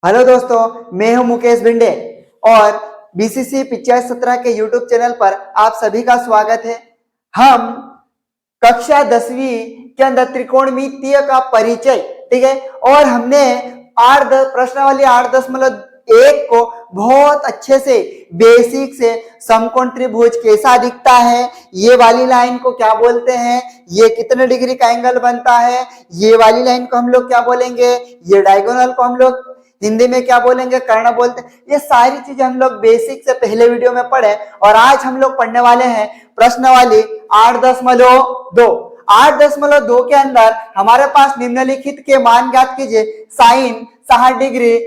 Hello दोस्तों, मैं हूं मुकेश भिंडे और बीसीसी पिक्चर 17 के यूट्यूब चैनल पर आप सभी का स्वागत है। हम कक्षा 10वीं के अंदर त्रिकोणमितीय का परिचय, ठीक है, और हमने प्रश्नावली 8.1 को बहुत अच्छे से बेसिक से समकोण त्रिभुज कैसा दिखता है, ये वाली लाइन को क्या बोलते हैं, ये कितने डिग्री का एंगल बनता है, ये वाली लाइन को हम लोग क्या बोलेंगे, ये डायगोनल को हम लोग हिंदी में क्या बोलेंगे, कर्ण बोलते हैं। ये सारी चीजें हम लोग बेसिक से पहले वीडियो में पढ़े और आज हम लोग पढ़ने वाले हैं प्रश्नावली 8.2। 8.2 के अंदर हमारे पास निम्नलिखित के मान ज्ञात कीजिए। साइन 60 डिग्री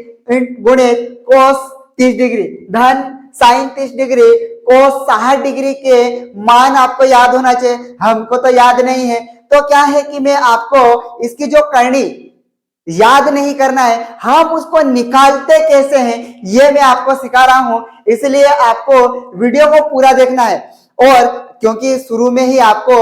गुणित कोस 30 डिग्री धन साइन 30 डिग्री कोस 60 डिग्री के मान आपको याद होना चाहिए। हमको तो याद नहीं है, तो क्या है कि मैं आपको इसकी जो करनी याद नहीं करना है, हम उसको निकालते कैसे हैं ये मैं आपको सिखा रहा हूं। इसलिए आपको वीडियो को पूरा देखना है और क्योंकि शुरू में ही आपको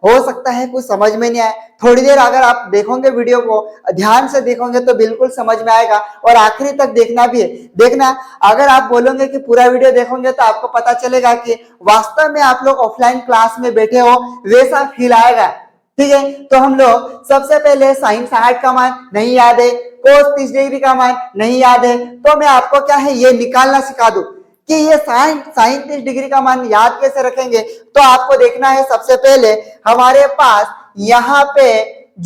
हो सकता है कुछ समझ में नहीं आए, थोड़ी देर अगर आप देखोगे वीडियो को ध्यान से देखोगे तो बिल्कुल समझ में आएगा और आखिरी तक देखना भी है। देखना, अगर आप बोलोगे कि पूरा वीडियो देखोगे तो आपको पता चलेगा कि वास्तव में आप लोग ऑफलाइन क्लास में बैठे हो, वैसा फील आएगा। ठीक है, तो हम लोग सबसे पहले साइन 60 का मान नहीं याद है, कोस 30 डिग्री का मान नहीं याद है, तो मैं आपको क्या है ये निकालना सिखा दूं कि ये साइन 30 डिग्री का मान याद कैसे रखेंगे। तो आपको देखना है, सबसे पहले हमारे पास यहाँ पे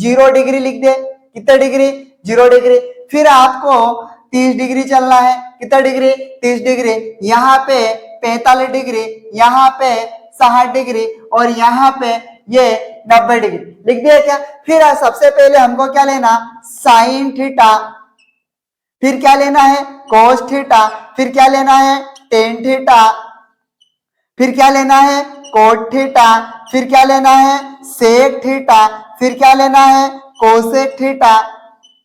0 डिग्री लिख दे। कितने डिग्री? 0 डिग्री। फिर आपको 30 डिग्री चलना है। कितना डिग्री? 30 डिग्री। यहाँ पे 45 डिग्री, यहाँ पे 60 डिग्री और यहाँ पे ये 90 डिग्री लिख दिया क्या। फिर सबसे पहले हमको क्या लेना, साइन थीटा, फिर क्या लेना है कोस थीटा, फिर क्या लेना है टेन थीटा, फिर क्या लेना है कोट थीटा, फिर क्या लेना है सेक थीटा, फिर क्या लेना है कोसेक थीटा।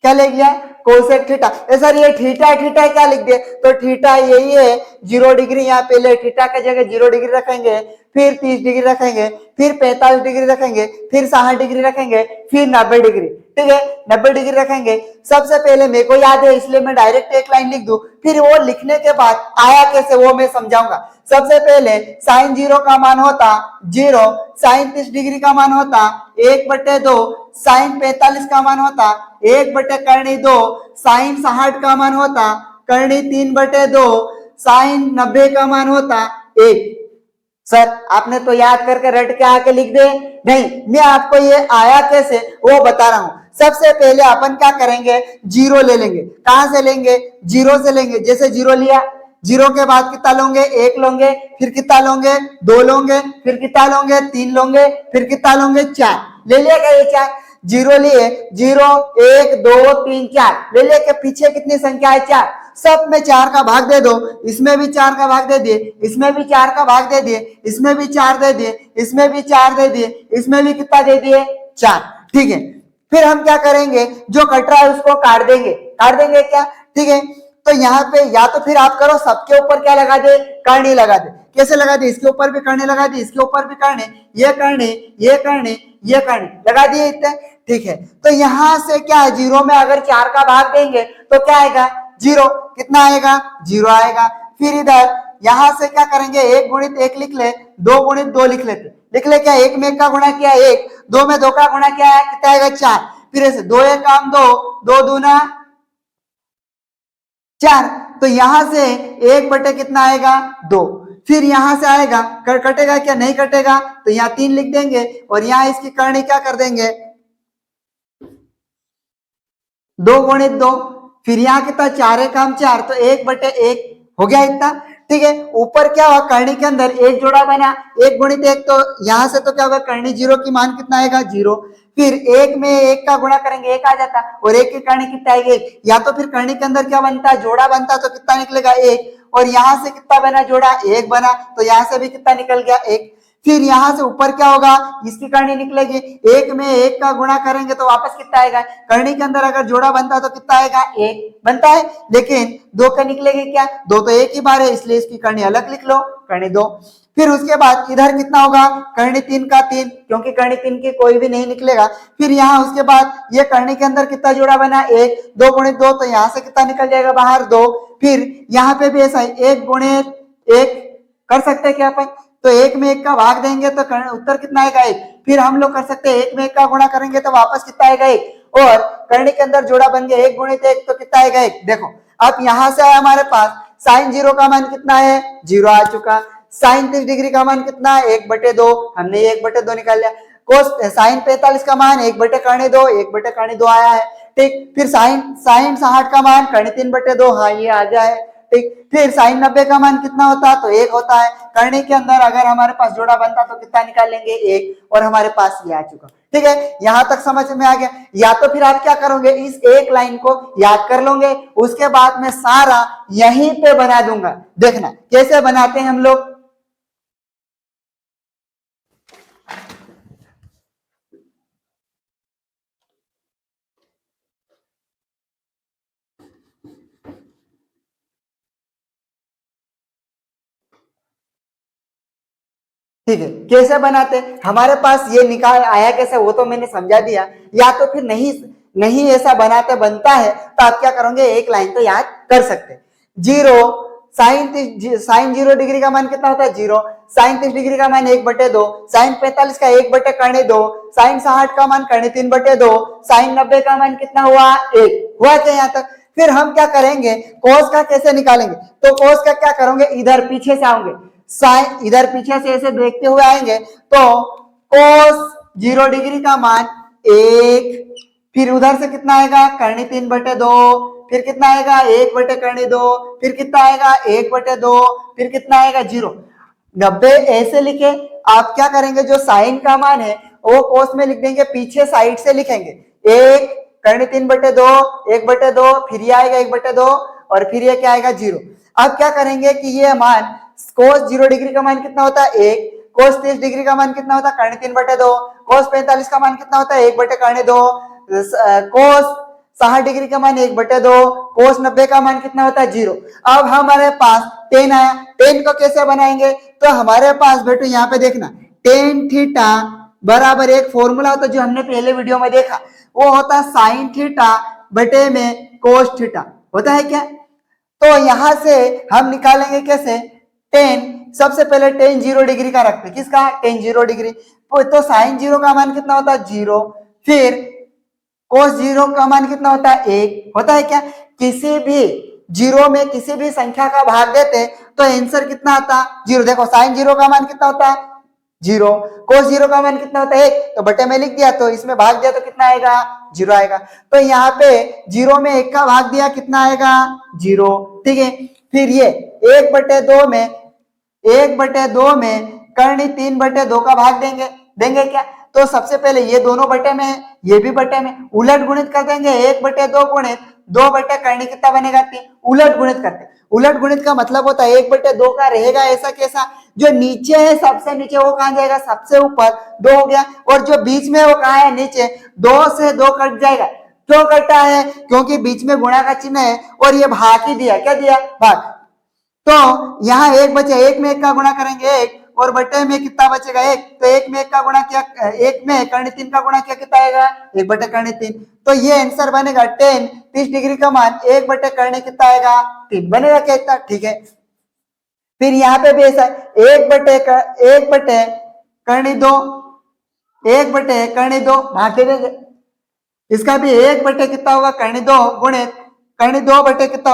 क्या लिख दिया? Cosec theta. सर ये थीटा थीटा क्या लिख दिए? तो थीटा यही है 0 डिग्री। यहाँ पहले थीटा की जगह 0 डिग्री रखेंगे, फिर 30 डिग्री रखेंगे, फिर 45 डिग्री रखेंगे, फिर 60 डिग्री रखेंगे, फिर 90 डिग्री। ठीक है, 90 डिग्री रखेंगे। सबसे पहले मेरे को याद है इसलिए मैं डायरेक्ट एक लाइन लिख दूं, फिर वो लिखने के बाद आया कैसे वो मैं समझाऊंगा। सबसे पहले साइन 0 का मान होता 0, साइन 30 डिग्री का मान होता 1/2, साइन 45 का मान होता 1/2, साइन 60 का मान होता करनी 3/2, साइन 90 का मान होता 1। सर आपने तो याद करके रट के आके लिख दे। नहीं, मैं आपको ये आया कैसे वो बता रहा हूं। सबसे पहले अपन क्या करेंगे, 0 ले लेंगे। कहां से लेंगे? 0 से लेंगे। जैसे 0 लिया, 0 के बाद कितना लोगे? 1 लोगे, फिर कितना लोगे? 2 लोगे, फिर कितना लोगे? 3 लोगे, फिर कितना लोगे? 4 ले लिया क्या? ये 4 0 लिए, 0 1 2 3 4 ले लिया के पीछे कितनी संख्या है? 4। सब में 4 का भाग दे दो, इसमें भी 4 का भाग दे दिए, इसमें भी 4 का भाग दे दिए, इसमें भी 4 दे दिए, इसमें भी 4 दे दिए, इसमें भी कितना दे दिए? 4। ठीक है, फिर हम क्या करेंगे, जो कट रहा है उसको काट देंगे। काट देंगे क्या? ठीक है, तो यहाँ पे या तो फिर आप करो सबके ऊपर क्या लगा दे, करनी लगा दे। कैसे लगा दे? इसके ऊपर भी करने लगा दी, इसके ऊपर भी करने, ये करने, ये करने, ये करने लगा दिए इतने। ठीक है, तो यहां से क्या है, 0 में अगर 4 का भाग देंगे तो क्या आएगा? 0। कितना आएगा? 0 आएगा। फिर इधर यहां से क्या करेंगे, 1 गुणित 1 लिख ले, 2 गुणित 2 लिख लेते। लिख ले क्या? 1 में 1 का गुणा किया 1, 2 में 2 का गुणा किया है, कितना आएगा? 4। फिर ऐसे 2 1 काम 2, 2 दूना 4। तो यहां से 1 बटे कितना आएगा? 2। फिर यहां से आएगा, कटेगा क्या? नहीं कटेगा, तो यहाँ 3 लिख देंगे और यहाँ इसकी करनी क्या कर देंगे, 2 गुणित 2। फिर यहाँ कितना? 4 1 काम 4, तो 1/1 हो गया इतना। ठीक है, ऊपर क्या हुआ, करनी के अंदर एक जोड़ा बना, 1 गुणित 1, तो यहां से तो क्या होगा, करनी 0 की मान कितना आएगा? 0। फिर 1 में 1 का गुणा करेंगे 1 आ जाता, और 1 की करनी कितना आएगा? 1। या तो फिर करनी के अंदर क्या बनता है, जोड़ा बनता, तो कितना निकलेगा? 1। और यहां से कितना बना जोड़ा? 1 बना, तो यहां से भी कितना निकल गया? 1। फिर यहाँ से ऊपर क्या होगा, इसकी करनी निकलेगी, एक में एक का गुणा करेंगे तो वापस कितना आएगा, करनी के अंदर अगर जोड़ा बनता है तो कितना आएगा, एक बनता है, लेकिन दो का निकलेगी क्या, दो तो एक ही बार है इसलिए इसकी करनी अलग लिख लो, करनी दो। फिर उसके बाद इधर कितना होगा, करनी तीन का तीन, क्योंकि करनी तीन की कोई भी नहीं निकलेगा। फिर यहाँ उसके बाद ये करनी के अंदर कितना जोड़ा बना, एक, दो गुणित दो, तो यहाँ से कितना निकल जाएगा बाहर, दो। फिर यहाँ पे भी ऐसा है, एक गुणित एक कर सकते हैं क्या अपन, तो एक में एक का भाग देंगे तो उत्तर कितना आएगा, एक। फिर हम लोग कर सकते हैं एक में एक का गुणा करेंगे तो वापस कितना आएगा, एक, और करनी के अंदर जोड़ा बन गया एक गुणित एक, तो कितना आएगा, एक। देखो अब यहां से आया हमारे पास साइन जीरो का मान कितना है, जीरो आ चुका। साइन 30 डिग्री का मान कितना है, 1/2, हमने 1/2 निकाल लिया। कोस साइन 45 का मान 1/2, 1/2 आया है, ठीक। फिर साइन 60 का मान 3/2, हाँ ये आ जाए, ठीक। फिर साइन 90 का मान कितना होता है, तो 1 होता है। करने के अंदर अगर हमारे पास जोड़ा बनता तो कितना निकाल लेंगे, 1, और हमारे पास ये आ चुका, ठीक है। यहां तक समझ में आ गया। या तो फिर आप क्या करोगे, इस एक लाइन को याद कर लोगे, उसके बाद में सारा यहीं पे बना दूंगा, देखना कैसे बनाते हैं हम लोग। ठीक है, कैसे बनाते, हमारे पास ये निकाल आया कैसे वो तो मैंने समझा दिया। या तो फिर नहीं नहीं ऐसा बनाते बनता है तो आप क्या करोगे, एक लाइन तो याद कर सकते। जीरो साइन 0 डिग्री का मान कितना होता है, जीरो। साइन 30 डिग्री का मान 1/2, साइन 45 का 1/2, साइन 60 का मान 3/2, साइन 90 का मान कितना हुआ, 1 हुआ क्या यहाँ तक। फिर हम क्या करेंगे, कोस का कैसे निकालेंगे, तो कोस का क्या करोगे, इधर पीछे से आओगे, साइन इधर पीछे से ऐसे देखते हुए आएंगे तो कोस 0 डिग्री का मान 1, फिर उधर से कितना आएगा, करनी 3/2, फिर कितना आएगा, 1/2, फिर कितना आएगा, 1/2, फिर कितना आएगा, 0। 90 ऐसे लिखे। आप क्या करेंगे, जो साइन का मान है वो कोस में लिख देंगे, पीछे साइड से लिखेंगे, 1 करनी 3/2, 1/2, फिर ये आएगा 1/2, और फिर ये क्या आएगा, 0। अब क्या करेंगे कि ये मान कोस 0 डिग्री का मान कितना होता है, 1, कोस 30 डिग्री का मान कितना होता है, करनी 3/2, कोस 45 का मान कितना होता है, 1/2, कोस 60 डिग्री का मान 1/2, कोस 90 का मान कितना होता है, 0। अब हमारे पास टेन आया, टेन को कैसे बनाएंगे, तो हमारे पास बेटो यहाँ पे देखना, टेन थीटा बराबर एक फॉर्मूला होता है जो हमने पहले वीडियो में देखा, वो होता है साइन थीटा बटे में कोस थीटा, होता है क्या। तो यहां से हम निकालेंगे कैसे, टेन, सबसे पहले टेन 0 डिग्री का रखते, किसका, टेन 0 डिग्री, तो साइन 0 का मान कितना होता है, 0। फिर कोस 0 का मान कितना होता है, 1 होता है क्या। किसी भी जीरो में किसी भी संख्या का भाग देते तो आंसर कितना आता, 0। देखो साइन 0 का मान कितना होता है, 0, कोस 0 का मान कितना होता है, 1, तो बटे में लिख दिया तो इसमें भाग दिया तो कितना आएगा, 0 आएगा। तो यहाँ पे 0 में 1 का भाग दिया कितना आएगा, 0, ठीक है। फिर ये 1/2 में करनी 3/2 का भाग देंगे क्या, तो सबसे पहले ये दोनों बटे में है, ये भी बटे में, उलट गुणित कर देंगे, 1/2 गुणित 2 बटे करनी कितना बनेगा, 3, उलट गुणित करते। उलट गुणित का मतलब होता है 1/2 का रहेगा ऐसा कैसा, जो नीचे है सबसे नीचे वो कहां जाएगा, सबसे ऊपर, 2 हो गया, और जो बीच में वो कहां है, नीचे, 2 से 2 कट जाएगा। क्यों कटा है, क्योंकि बीच में गुणा का चिन्ह है और ये भाग ही दिया, क्या दिया, भाग। तो यहाँ 1 बचे, 1 में 1 का गुणा करेंगे 1, और बटे में कितना बचेगा, 1, तो 1 में 1 का गुणा किया, 1 में करनी 3 का गुणा किया कितना आएगा, 1/3। तो ये आंसर बनेगा 10, 30 डिग्री का मान 1/करनी कितना आएगा, 3 बनेगा क्या, इतना, ठीक है। फिर यहाँ पे भी ऐसा 1/करनी 2, 1/करनी 2 भाग दे देंगे, इसका भी 1 कितना होगा, करनी 2 गुणित करनी 2 बटे कितना,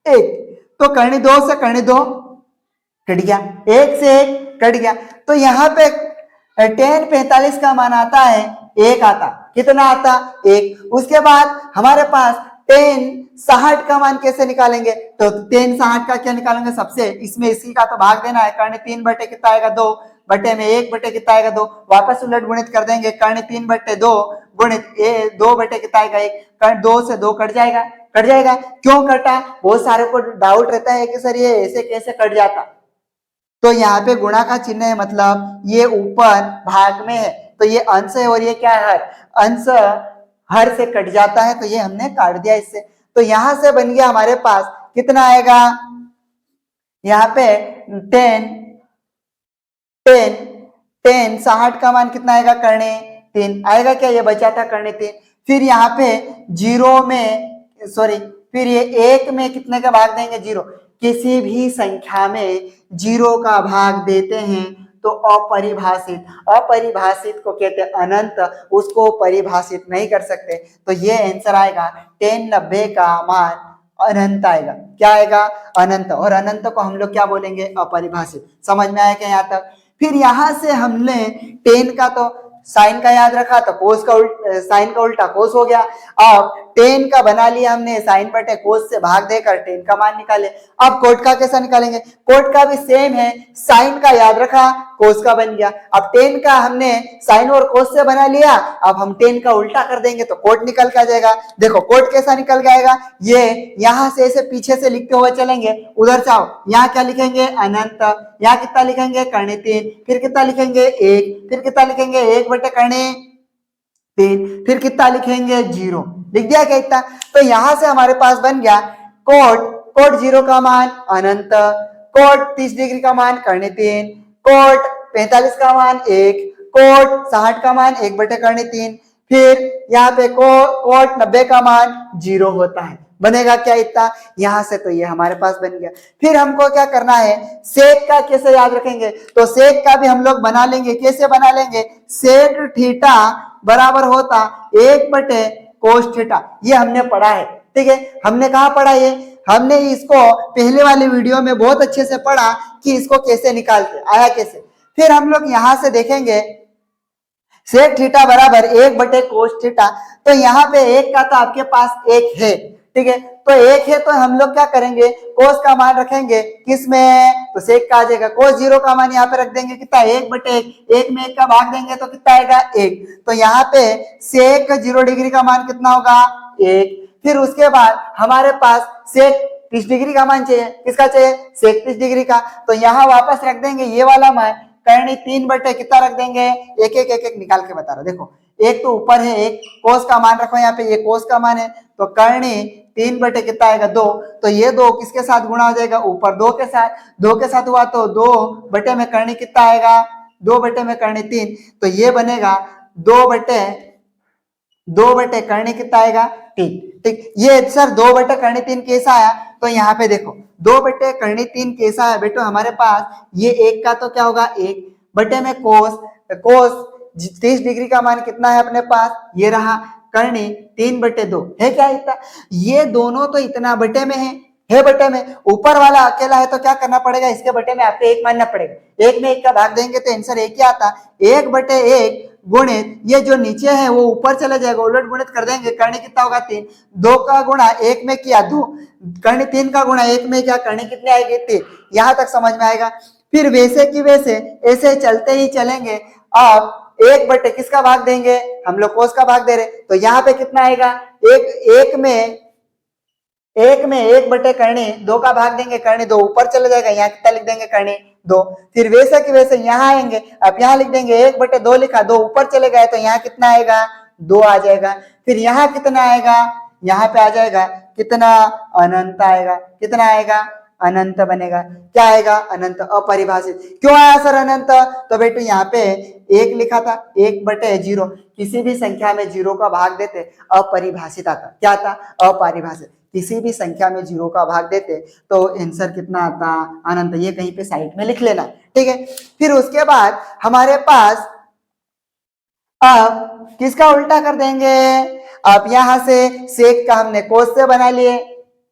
1, तो करनी 2 से करनी 2 कट गया, 1 से 1 कट गया। तो यहाँ पे टेन 45 का मान आता है 1 आता, कितना आता, 1। उसके बाद हमारे पास टेन 60 का मान कैसे निकालेंगे, तो टेन 60 का क्या निकालेंगे, सबसे इसमें इसी का तो भाग देना है, करनी 3 बटे कितना आएगा, 2, बटे में 1 बटे कितना आएगा, 2, वापस उलट गुणित कर देंगे, करनी 3/2 गुणित 2 बटे कितना आएगा, 1, कर्ण 2 से 2 कट जाएगा, कट जाएगा। क्यों कटा, बहुत सारे को डाउट रहता है कि सर ये ऐसे कैसे कट जाता, तो यहाँ पे गुणा का चिन्ह है, मतलब ये ऊपर भाग में है, तो ये अंश है और ये क्या है, हर। अंश हर से कट जाता है, तो ये हमने काट दिया इससे। तो यहां से बन गया हमारे पास कितना आएगा, यहाँ पे 10 60 का मान कितना आएगा, करने 3 आएगा क्या, ये बचा था करने 3। फिर यहाँ पे जीरो में, सॉरी, फिर ये एक में कितने का भाग देंगे, जीरो। किसी भी संख्या में जीरो का भाग देते हैं तो अपरिभाषित, अपरिभाषित को कहते हैं अनंत, उसको परिभाषित नहीं कर सकते। तो ये आंसर आएगा 10 90 का मान अनंत आएगा। क्या आएगा, अनंत। और अनंत को हम लोग क्या बोलेंगे, अपरिभाषित। समझ में आया क्या यहाँ तक। फिर यहां से हमने 10 का तो साइन का याद रखा, तो कोस का साइन का उल्टा कोस हो गया। अब 10 का बना लिया हमने, साइन बटे कोस से भाग देकर 10 का मान निकाले। अब कोट का कैसा निकालेंगे, कोट का भी सेम है, साइन का याद रखा, कोस का बन गया। अब 10 का हमने साइन और कोस से बना लिया, अब हम 10 का उल्टा कर देंगे तो कोट निकल के आ जाएगा। देखो कोट कैसा निकल के आएगा, ये यहां से ऐसे पीछे से लिखते हुए चलेंगे, उधर से आओ, यहाँ क्या लिखेंगे, अनंत। यहाँ कितना लिखेंगे, करने 3। फिर कितना लिखेंगे, 1। फिर कितना लिखेंगे, 1 बटे करने 3। फिर कितना लिखेंगे, 0। लिख दिया क्या इतना। तो यहां से हमारे पास बन गया कोट, कोट 0 का मान अनंत, कोट 30 डिग्री का मान करने 3, कोट 45 का मान 1, कोट 60 का मान 1 बटे करने 3। फिर यहाँ पे कोट 90 का मान 0 होता है। बनेगा क्या इतना, यहां से तो ये हमारे पास बन गया। फिर हमको क्या करना है, सेक का कैसे याद रखेंगे, तो सेक का भी हम लोग बना लेंगे। कैसे बना लेंगे, सेक थीटा बराबर होता 1 बटे कोस थीटा। ये हमने पढ़ा है, ठीक है। हमने कहा पढ़ा ये, हमने इसको पहले वाले वीडियो में बहुत अच्छे से पढ़ा कि इसको कैसे निकालते, आया कैसे। फिर हम लोग यहां से देखेंगे सेक थीटा बराबर 1 बटे कोस थीटा। तो यहाँ पे 1 का तो आपके पास 1 है, ठीक है। तो 1 है तो हम लोग क्या करेंगे, कोस का मान रखेंगे किसमें, तो सेक का आ जाएगा। कोस 0 का मान यहाँ पे रख देंगे, कितना, 1 बटे 1 में 1 का भाग देंगे तो कितना आएगा, 1। तो यहाँ पे सेक 0 डिग्री का मान कितना होगा, 1। फिर उसके बाद हमारे पास सेक 30 डिग्री का मान चाहिए, किसका चाहिए, सेक 30 डिग्री का। तो यहाँ वापस रख देंगे ये वाला मान, करनी 3 बटे कितना रख देंगे, एक एक निकाल के बता रहा हूं। देखो एक तो ऊपर है, एक कोस का मान रखो यहाँ पे, ये कोस का मान है, तो करनी 3 बटे कितना आएगा, 2। तो ये 2 किसके साथ गुणा हो जाएगा, ऊपर 2 के साथ, 2 के साथ हुआ तो 2 बटे में करनी कितना आएगा, 2 बटे में करनी 3। तो ये बनेगा 2 बटे करनी कितना आएगा, 3। ठीक, ये सर 2 बटे करनी 3 कैसा आया, तो यहाँ पे देखो 2 बटे करनी 3 कैसा है बेटो, हमारे पास ये 1 का तो क्या होगा, 1 बटे में कोस 30 डिग्री का मान कितना है अपने पास, ये रहा, करनी 3 बटे 2 है क्या इतना। ये दोनों तो इतना बटे में है बटे में, ऊपर वाला अकेला है तो क्या करना पड़ेगा, इसके बटे में आपको 1 मानना पड़ेगा। 1 में 1 का भाग देंगे तो आंसर 1 ही आता, 1 बटे 1 गुणित ये जो नीचे है वो ऊपर चला जाएगा, उलट गुणित कर देंगे, करनी कितना होगा, 3। 2 का गुणा 1 में किया 2, करनी 3 का गुणा 1 में क्या, करनी कितनी आएगी, 3। यहां तक समझ में आएगा। फिर वैसे की वैसे ऐसे चलते ही चलेंगे। अब 1 बटे किसका भाग देंगे, हम लोग कोस का भाग दे रहे, तो यहाँ पे कितना आएगा, एक में 1 बटे करनी 2 का भाग देंगे, करनी 2 ऊपर चले जाएगा, यहाँ कितना लिख देंगे, करनी 2। फिर वैसे की वैसे यहाँ आएंगे, अब यहाँ लिख देंगे 1 बटे 2 लिखा, 2 ऊपर चले गए तो यहाँ कितना आएगा, 2 आ जाएगा। फिर यहाँ कितना आएगा, यहाँ पे आ जाएगा कितना, अनंत आएगा। कितना आएगा, अनंत बनेगा। क्या आएगा, अनंत, अपरिभाषित। क्यों आया सर अनंत, तो बेटू यहाँ पे 1 लिखा था, 1 बटे 0, किसी भी संख्या में 0 का भाग देते अपरिभाषित आता। क्या आता, अपरिभाषित। किसी भी संख्या में 0 का भाग देते तो आंसर कितना आता, अनंत। ये कहीं पे साइड में लिख लेना, ठीक है। फिर उसके बाद हमारे पास अब किसका उल्टा कर देंगे, अब यहां से सेक का हमने कोस से बना लिए,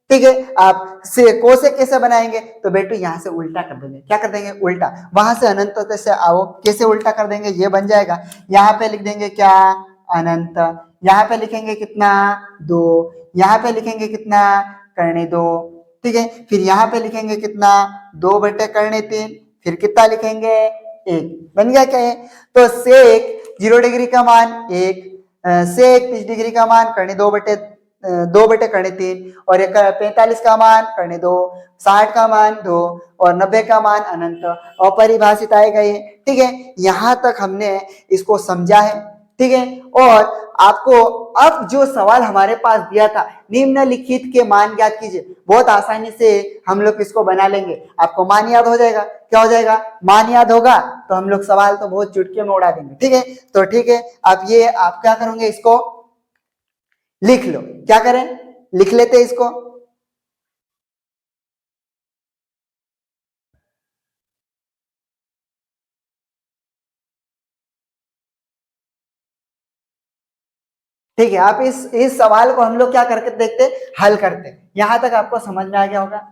ठीक है। आप से कोस से कैसे बनाएंगे, तो बेटू यहां से उल्टा कर देंगे। क्या कर देंगे, उल्टा। वहां से अनंत से आओ, कैसे उल्टा कर देंगे, ये बन जाएगा। यहाँ पे लिख देंगे क्या, अनंत। यहाँ पे लिखेंगे कितना, 2। यहाँ पे लिखेंगे कितना, करने 2, ठीक है। फिर यहाँ पे लिखेंगे कितना, 2 बटे करने 3। फिर कितना लिखेंगे, 1। बन गया क्या है। तो सेक 0 डिग्री का मान 1, सेक 30 डिग्री का मान करने 2 बटे 2/3 और 45 का मान करने 2, 60 का मान 2 और 90 का मान अनंत अपरिभाषित आएगा ये। ठीक है, यहां तक हमने इसको समझा है। ठीक है, और आपको अब जो सवाल हमारे पास दिया था निम्नलिखित के मान ज्ञात कीजिए, बहुत आसानी से हम लोग इसको बना लेंगे। आपको मान याद हो जाएगा, क्या हो जाएगा, मान याद होगा तो हम लोग सवाल तो बहुत चुटकी में उड़ा देंगे। ठीक है, तो ठीक है, आप क्या करोगे, इसको लिख लो। क्या करें, लिख लेते इसको। ठीक है, आप इस सवाल को हम लोग क्या करके देखते, हल करते। यहां तक आपको समझ में आ गया होगा।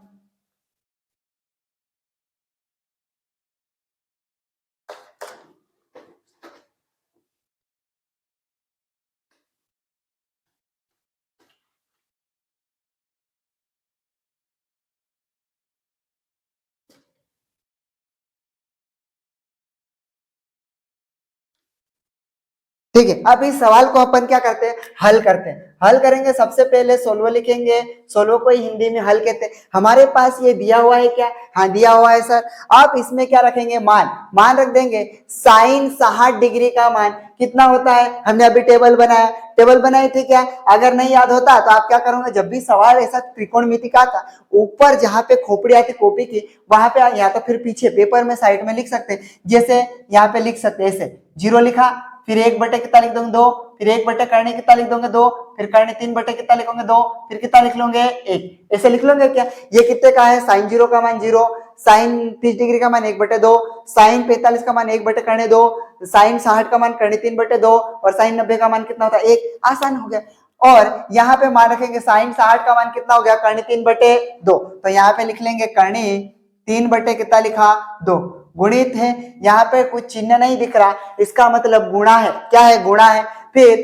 ठीक है, अब इस सवाल को अपन क्या करते हैं, हल करते हैं। हल करेंगे, सबसे पहले सोल्व लिखेंगे। सोल्व को ही हिंदी में हल कहते हैं। हमारे पास ये दिया हुआ है क्या, हाँ दिया हुआ है सर। आप इसमें क्या रखेंगे, मान रख देंगे। साइन 60 डिग्री का मान कितना होता है, हमने अभी टेबल बनाई थी क्या। अगर नहीं याद होता तो आप क्या करोगे, जब भी सवाल ऐसा त्रिकोणमिति का था, ऊपर जहां पे खोपड़ी आती कॉपी की, वहां पे या तो फिर पीछे पेपर में साइड में लिख सकते हैं। जैसे यहाँ पे लिख सकते हैं, ऐसे 0 लिखा, फिर 1/, कितना लिख दोगे 2, फिर 1/, करने कितना लिख दोगे 2, फिर करने 3/, कितना लिखोगे 2, फिर कितना लिख लोगे 1। ऐसे लिख लोगे क्या। ये कितने का है, साइन 0 का मान 0, साइन 30 डिग्री का मान 1/2, साइन 45 का मान 1/, करने 2, साइन 60 का मान करने 3/2 और साइन 90 का मान कितना होता है 1। आसान हो गया। और यहाँ पे मान रखेंगे साइन 60 का मान कितना हो गया, करने 3/2, तो यहाँ पे लिख लेंगे करने 3/, कितना लिखा 2, गुणित है। यहाँ पे कुछ चिन्ह नहीं दिख रहा, इसका मतलब गुणा है। क्या है, गुणा है। फिर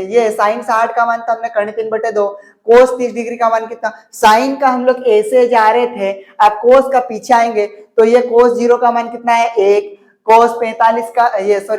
ये साइन 60 का मान तो हमने करने 3/2, कोस 30 डिग्री का मान कितना, साइन का हम लोग ऐसे जा रहे थे, अब कोस का पीछे आएंगे तो ये कोस 0 का मान कितना है 1, कोस 45 का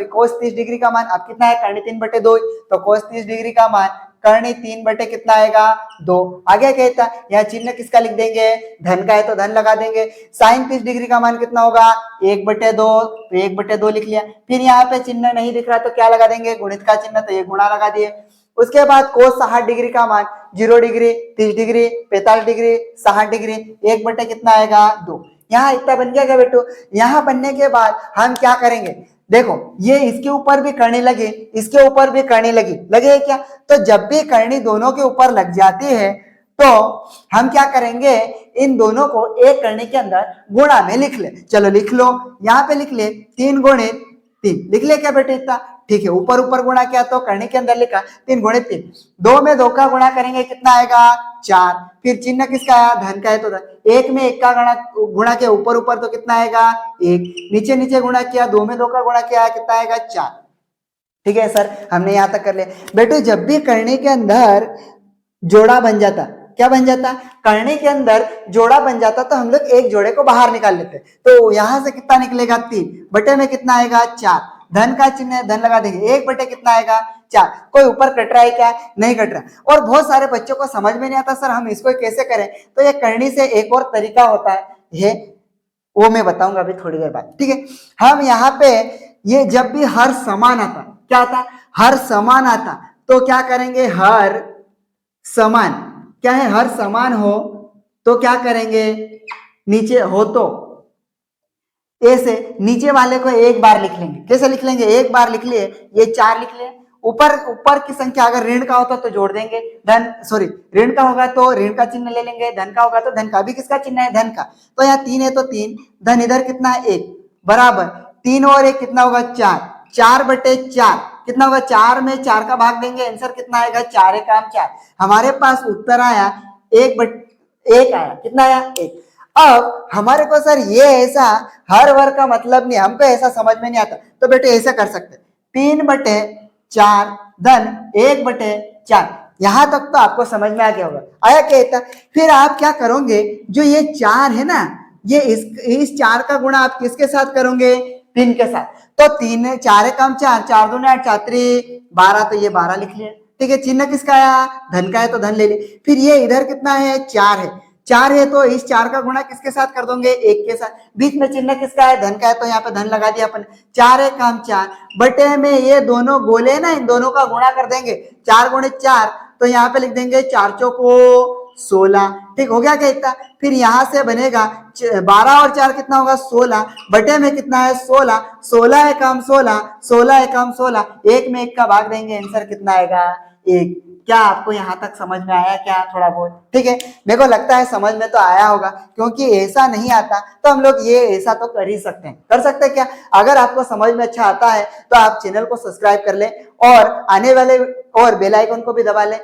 कोस 30 डिग्री का मान अब कितना है, करने 3/2, तो कोस 30 डिग्री का मान करने 3/, कितना आएगा 2। आगे कहता है, यहाँ चिन्ह किसका लिख देंगे, धन का है तो धन लगा देंगे। साइन 30 डिग्री का मान कितना होगा 1/2, तो 1/2 लिख लिया। फिर यहाँ पे चिन्ह नहीं दिख रहा तो क्या लगा देंगे, गुणित का चिन्ह, तो ये गुणा लगा दिए। उसके बाद कोस 60 डिग्री का मान 0 डिग्री, 30 डिग्री, 45 डिग्री, 60 डिग्री, 1/, कितना आएगा 2। यहाँ इतना बन गया क्या बेटो। यहाँ बनने के बाद हम क्या करेंगे, देखो ये इसके ऊपर भी करनी लगी, इसके ऊपर भी करनी लगे क्या। तो जब भी करनी दोनों के ऊपर लग जाती है तो हम क्या करेंगे, इन दोनों को एक करनी के अंदर गुणा में लिख ले। चलो लिख लो, यहाँ पे लिख ले 3 गुणित 3, लिख ले क्या बेटे इतना। ठीक है, ऊपर ऊपर गुणा किया तो करने के अंदर लिखा 3 गुणित 3, 2 में 2 का गुणा करेंगे कितना आएगा 4। फिर चिन्ह किसका आया, धन का है तो धन, 1 में 1 का गुणा किया ऊपर ऊपर तो कितना आएगा 1, नीचे नीचे गुणा किया 2 में 2 का गुणा किया कितना आएगा 4। ठीक है सर, हमने यहां तक कर लिया। बेटो जब भी करने के अंदर जोड़ा बन जाता, क्या बन जाता, करने के अंदर जोड़ा बन जाता तो हम लोग एक जोड़े को बाहर निकाल लेते। तो यहां से कितना निकलेगा 3, बटे में कितना आएगा 4, धन का चिन्ह है धन लगा देंगे, 1/, कितना आएगा 4। कोई ऊपर कट रहा है क्या, नहीं कट रहा। और बहुत सारे बच्चों को समझ में नहीं आता सर हम इसको कैसे करें, तो ये करने से एक और तरीका होता है, वो मैं बताऊंगा अभी थोड़ी देर बाद। ठीक है, हम यहाँ पे ये जब भी हर समान आता, क्या आता, हर समान आता, तो क्या करेंगे, हर समान, क्या है, हर समान हो तो क्या करेंगे, नीचे हो तो ऐसे नीचे वाले को एक बार लिख लेंगे। कैसे लिख लेंगे, एक बार लिख लिए, ये 4 लिख लिए। ऊपर की संख्या अगर ऋण का होता तो जोड़ देंगे, ऋण का होगा तो ऋण का चिन्ह ले लेंगे, धन का होगा तो धन का। अभी किसका चिन्ह है, धन का, तो यहाँ 3 है तो 3, धन इधर कितना है 1, बराबर 3 और 1 कितना होगा 4, 4/4 कितना होगा, 4 में 4 का भाग देंगे, आंसर कितना आएगा 4 × 4। हमारे पास उत्तर आया 1/1 आया, कितना आया 1। अब हमारे को सर ये ऐसा हर वर्ग का मतलब नहीं, हमको ऐसा समझ में नहीं आता, तो बेटे ऐसा कर सकते 3/4 धन 1/4, यहां तक तो आपको समझ में आ गया होगा। आया कहता, फिर आप क्या करोगे, जो ये 4 है ना, ये इस 4 का गुणा आप किसके साथ करोगे, 3 के साथ। तो 3 4 कम 4, 4 दूनी 8, 4 3 12, तो ये 12 लिख लिया। ठीक है, चिन्ह किसका आया, धन का है तो धन ले ली। फिर ये इधर कितना है, 4 है, 4 है तो इस 4 का गुणा किसके साथ कर दोगे, 1 के साथ। बीच में चिन्ह किसका है, धन का है, तो यहाँ पे धन लगा दिया अपन। 4 है काम 4 बटे में ये दोनों गोले ना, इन दोनों का गुणा कर देंगे, 4 गुणे 4, तो यहाँ पे लिख देंगे 4 चौको 16। ठीक हो गया क्या इतना। फिर यहां से बनेगा 12 और 4 कितना होगा, 16 बटे में कितना है, 16, 16 है काम 16, 16 है काम 16, 1 में 1 का भाग देंगे, आंसर कितना आएगा, 1। क्या आपको यहाँ तक समझ में आया क्या, थोड़ा बहुत। ठीक है, मेरे को लगता है समझ में तो आया होगा, क्योंकि ऐसा नहीं आता तो हम लोग ये ऐसा तो कर ही सकते हैं। कर सकते हैं क्या, अगर आपको समझ में अच्छा आता है तो आप चैनल को सब्सक्राइब कर ले और आने वाले और बेल आइकन को भी दबा ले।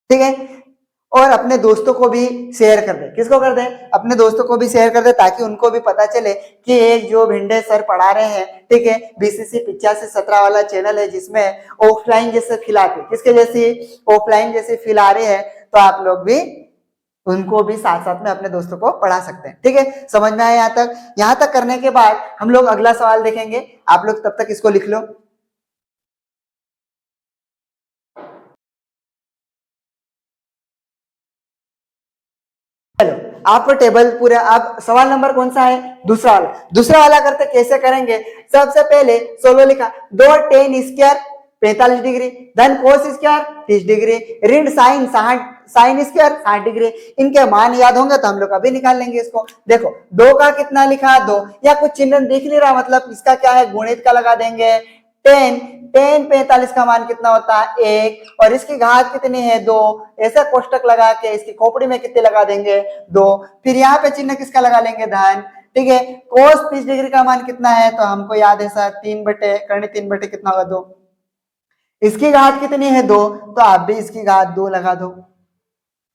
ठीक है, और अपने दोस्तों को भी शेयर कर दे। किसको कर दे, अपने दोस्तों को भी शेयर कर दे, ताकि उनको भी पता चले कि एक जो भिंडे सर पढ़ा रहे हैं, ठीक है, बीसीसी 8517 वाला चैनल है, जिसमें ऑफलाइन जैसे खिलाते, किसके जैसी, ऑफलाइन जैसे खिला रहे हैं, तो आप लोग भी उनको भी साथ साथ में अपने दोस्तों को पढ़ा सकते हैं। ठीक है, समझ में आया यहाँ तक। यहाँ तक करने के बाद हम लोग अगला सवाल देखेंगे, आप लोग तब तक इसको लिख लो। चलो, आप टेबल पूरा, आप सवाल नंबर कौन सा है, दूसरा वाला। दूसरा वाला करते कैसे करेंगे, सबसे पहले 16 लिखा, 2 tan स्क्वायर 45 डिग्री, धन कोस स्क्वायर 30 डिग्री, ऋण साइन 60, साइन स्क्वायर 60 डिग्री। इनके मान याद होंगे तो हम लोग अभी निकाल लेंगे इसको। देखो 2 का कितना लिखा, 2, या कुछ चिन्ह दिख नहीं रहा, मतलब इसका क्या है, गुणित का लगा देंगे। 10 10 45 का मान कितना होता है, 1, और इसकी घात कितनी है, 2। ऐसा कोष्टक लगा के इसकी खोपड़ी में कितने लगा देंगे, 2। फिर यहाँ पे चिन्ह किसका लगा लेंगे, धन। ठीक है, कोस 30 डिग्री का मान कितना है, तो हमको याद है सर 3 बटे कर्ण 3 बटे कितना होगा, 2। इसकी घात कितनी है, 2, तो आप भी इसकी घात 2 लगा दो।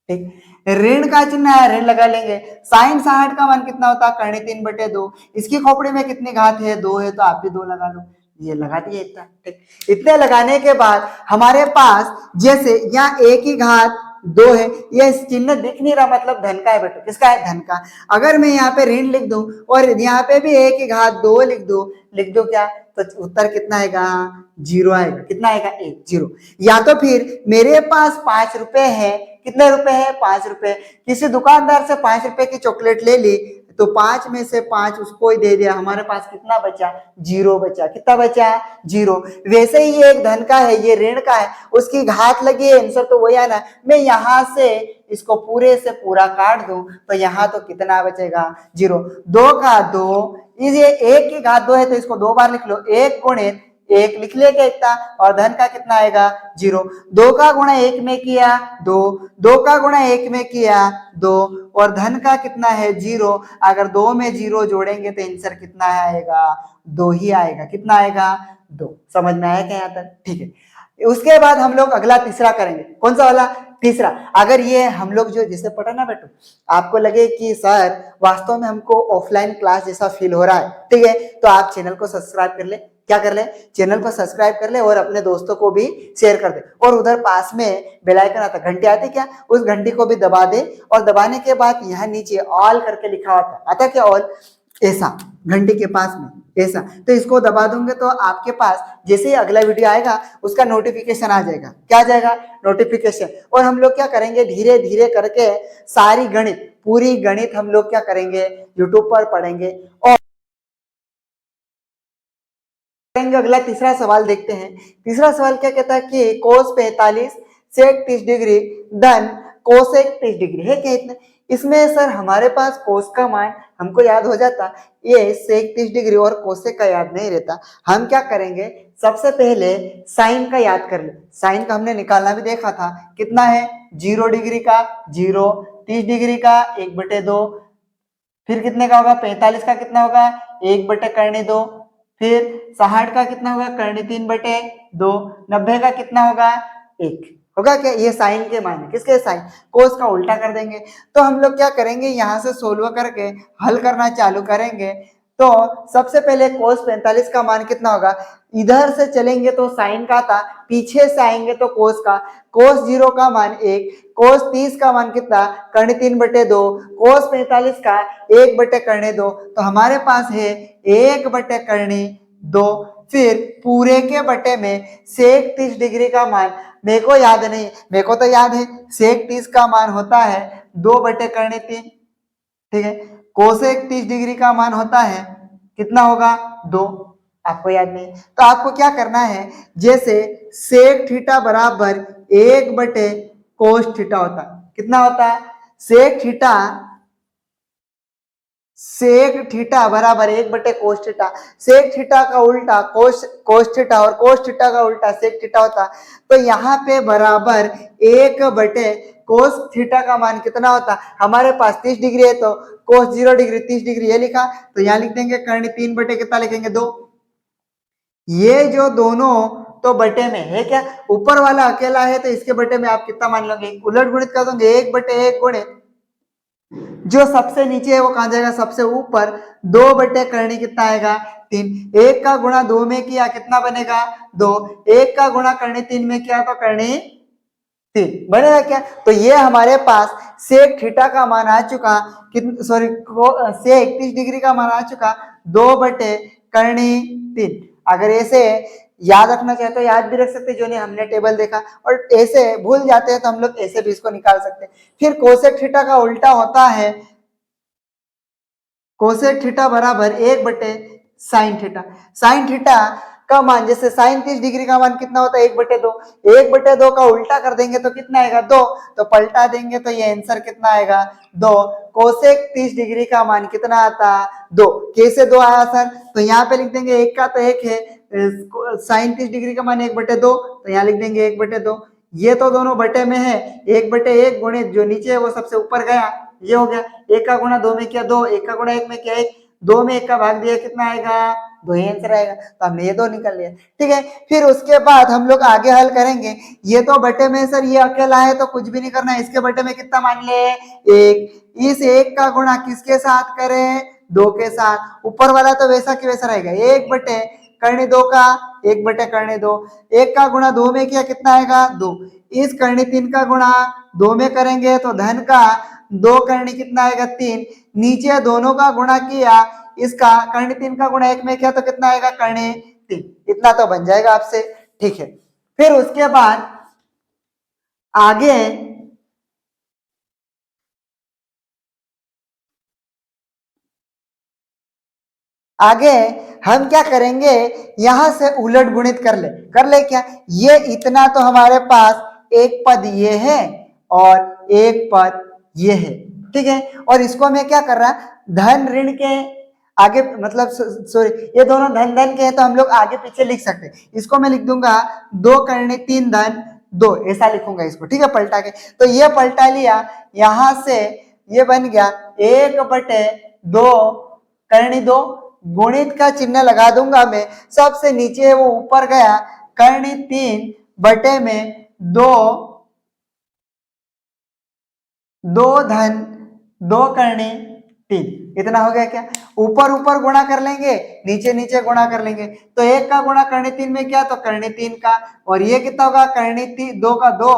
ठीक, ऋण का चिन्ह है, ऋण लगा लेंगे। साइन 60 का मान कितना होता है, कर्ण 3 बटे 2। इसकी खोपड़ी में कितनी घात है, 2 है, तो आप भी 2 लगा लो। ये लगा दिए इतना। ठीक, इतने लगाने के बाद हमारे पास जैसे यहाँ एक ही घात 2 है, ये चिन्ह दिख नहीं रहा, मतलब धन का है बेटा, किसका है, धन का। अगर मैं यहाँ पे ऋण लिख दूं और यहाँ पे भी एक ही घात 2 लिख दो क्या, तो उत्तर कितना आएगा, 0 आएगा। कितना आएगा, 1, 0। या तो फिर मेरे पास 5 रुपए है, कितने रुपए है, 5 रुपए, किसी दुकानदार से 5 रुपए की चॉकलेट ले ली, तो 5 में से 5 उसको ही दे दिया, हमारे पास कितना बचा, 0 बचा। कितना बचा, 0। वैसे ही ये एक धन का है, ये ऋण का है, उसकी घात लगी है, आंसर तो वही आना। मैं यहां से इसको पूरे से पूरा काट दूं तो यहाँ तो कितना बचेगा, 0। 2 का 2, ये 1 की घात 2 है तो इसको 2 बार लिख लो, 1 गुणित 1 लिख लेगा इतना, और धन का कितना आएगा, 0। 2 का गुणा 1 में किया 2, 2 का गुणा 1 में किया 2, और धन का कितना है, 0। अगर 2 में 0 जोड़ेंगे तो आंसर कितना आएगा, 2 ही आएगा। कितना आएगा, 2। समझ में आया क्या यहाँ तक, ठीक है। उसके बाद हम लोग अगला तीसरा करेंगे, कौन सा वाला, तीसरा। अगर ये हम लोग जो जिसे पढ़ा ना बेटो, आपको लगे कि सर वास्तव में हमको ऑफलाइन क्लास जैसा फील हो रहा है, ठीक है, तो आप चैनल को सब्सक्राइब कर ले। क्या कर ले, चैनल को सब्सक्राइब कर ले और अपने दोस्तों को भी शेयर कर दे। और उधर पास में बेल आइकन आता, घंटी आती क्या, उस घंटी को भी दबा दे, और दबाने के बाद यहाँ नीचे ऑल करके लिखा होता, आता क्या, ऑल, ऐसा घंटी के पास में ऐसा, तो इसको दबा दूंगे तो आपके पास जैसे ही अगला वीडियो आएगा उसका नोटिफिकेशन आ जाएगा। क्या आ जाएगा, नोटिफिकेशन। और हम लोग क्या करेंगे, धीरे धीरे करके सारी गणित, पूरी गणित हम लोग क्या करेंगे, यूट्यूब पर पढ़ेंगे। और अगला तीसरा सवाल देखते हैं। तीसरा सवाल क्या कहता है कि कोस 45 सेक 30 डिग्री धन कोसेक 30 डिग्री है क्या, इतने। इसमें सर हमारे पास कोस का मान हमको याद हो जाता, ये सेक 30 डिग्री और कोसेक का याद नहीं रहता। हम क्या करेंगे, सबसे पहले साइन का याद कर ले। साइन का हमने निकालना भी देखा था, कितना है, 0 डिग्री का 0, 30 डिग्री का 1/2, फिर कितने का होगा, 45 का कितना होगा, 1/2, फिर 60 का कितना होगा, कर्ण 3/2, 90 का कितना होगा, 1 होगा क्या। ये साइन के मान है, किसके, साइन। कोस का उल्टा कर देंगे। तो हम लोग क्या करेंगे, यहाँ से सोल्व करके हल करना चालू करेंगे तो सबसे पहले cos 45 का मान कितना होगा, इधर से चलेंगे तो साइन का था, पीछे से आएंगे तो cos का, cos 0 का मान 1, cos 30 का मान कितना, कर्ण 3/2, cos 45 का 1/2, तो हमारे पास है 1/2। फिर पूरे के बटे में sec 30 डिग्री का मान, मेरे को याद नहीं, मेरे को तो याद है sec 30 का मान होता है 2/3, ठीक है। कोसेक 30 डिग्री का मान होता है कितना होगा, 2, आपको याद नहीं, तो आपको क्या करना है, जैसे सेक थीटा बराबर 1/कोस थीटा होता, कितना होता है, सेक थीटा बराबर 1/कोस थीटा, सेक थीटा का उल्टा कोस थीटा और कोस थीटा का उल्टा सेक थीटा होता, तो यहाँ पे बराबर 1/कोस थीटा का मान कितना होता, हमारे पास 30 डिग्री है तो कोस 0 डिग्री 30 डिग्री ये लिखा, तो यहाँ लिख देंगे कर्ण 3 कितना लिखेंगे, 2। ये जो दोनों तो बटे में है क्या, ऊपर वाला अकेला है तो इसके बटे में आप कितना मान लोगे, उलट गुणित कर दोगे, 1/1 गुणित जो सबसे नीचे है वो कहां जाएगा, सबसे ऊपर, 2/करणी कितना आएगा, 3, 1 का गुणा 2 में किया कितना बनेगा, 2, 1 का गुणा करणी 3 में किया तो करणी 3 बनेगा क्या, तो ये हमारे पास सेक थीटा का मान आ चुका, सॉरी सेक 30 डिग्री का मान आ चुका 2/3। अगर ऐसे याद रखना चाहे तो याद भी रख सकते, जो नहीं हमने टेबल देखा, और ऐसे भूल जाते हैं तो हम लोग ऐसे भी इसको निकाल सकते हैं। फिर कोसेक थीटा का उल्टा होता है कोसेक थीटा बराबर 1/साइन थीटा, साइन थीटा का मान, जैसे साइन 30 डिग्री का मान कितना होता है, 1/2, 1/2 का उल्टा कर देंगे तो कितना आएगा, 2, तो पलटा देंगे तो ये आंसर कितना आएगा, 2। कोसेक 30 डिग्री का मान कितना आता, 2, कैसे 2 आया सर, तो यहाँ पे लिख देंगे 1 का तो 1 है, साइन 30 डिग्री का मान 1/2, तो यहाँ लिख देंगे 1/2, ये तो दोनों बटे में है, 1/1 गुणित जो नीचे है वो सबसे ऊपर गया, ये हो गया, 1 का गुणा 2 में किया 2, 1 का गुणा 1 में किया 1, 2 में 1 का भाग दिया कितना आएगा, 2 ही आंसर आएगा, तो हमने ये 2 निकल लिया, ठीक है। फिर उसके बाद हम लोग आगे हल करेंगे, ये तो बटे में सर ये अकेला है तो कुछ भी नहीं करना है, इसके बटे में कितना मान ले, 1, इस 1 का गुणा किसके साथ करें, 2 के साथ, ऊपर वाला तो वैसा कि वैसा रहेगा, 1/2 का 1/2, 1 का गुणा 2 में किया कितना आएगा, 2, इस करणी 3 का गुणा 2 में करेंगे तो धन का 2 करणी कितना आएगा, 3, नीचे दोनों का गुणा किया, इसका करणी 3 का गुणा 1 में किया तो कितना आएगा, करणी 3, इतना तो बन जाएगा आपसे, ठीक है। फिर उसके बाद आगे हम क्या करेंगे, यहां से उलट गुणित कर ले क्या, ये इतना तो हमारे पास एक पद ये है और एक पद ये है, ठीक है, और इसको मैं क्या कर रहा, धन ऋण के आगे, मतलब सॉरी ये दोनों धन धन के हैं तो हम लोग आगे पीछे लिख सकते हैं, इसको मैं लिख दूंगा 2 करणी 3 धन 2, ऐसा लिखूंगा इसको, ठीक है, पलटा के, तो ये पलटा लिया, यहां से ये बन गया 1/2 करणी 2, गुणित का चिन्ह लगा दूंगा मैं, सबसे नीचे है वो ऊपर गया, करणी 3 बटे में 2 धन 2 करणी 3, इतना हो गया क्या, ऊपर ऊपर गुणा कर लेंगे, नीचे नीचे गुणा कर लेंगे, तो 1 का गुणा करणी 3 में क्या, तो करणी 3 का, और ये कितना होगा, करणी 2 का 2,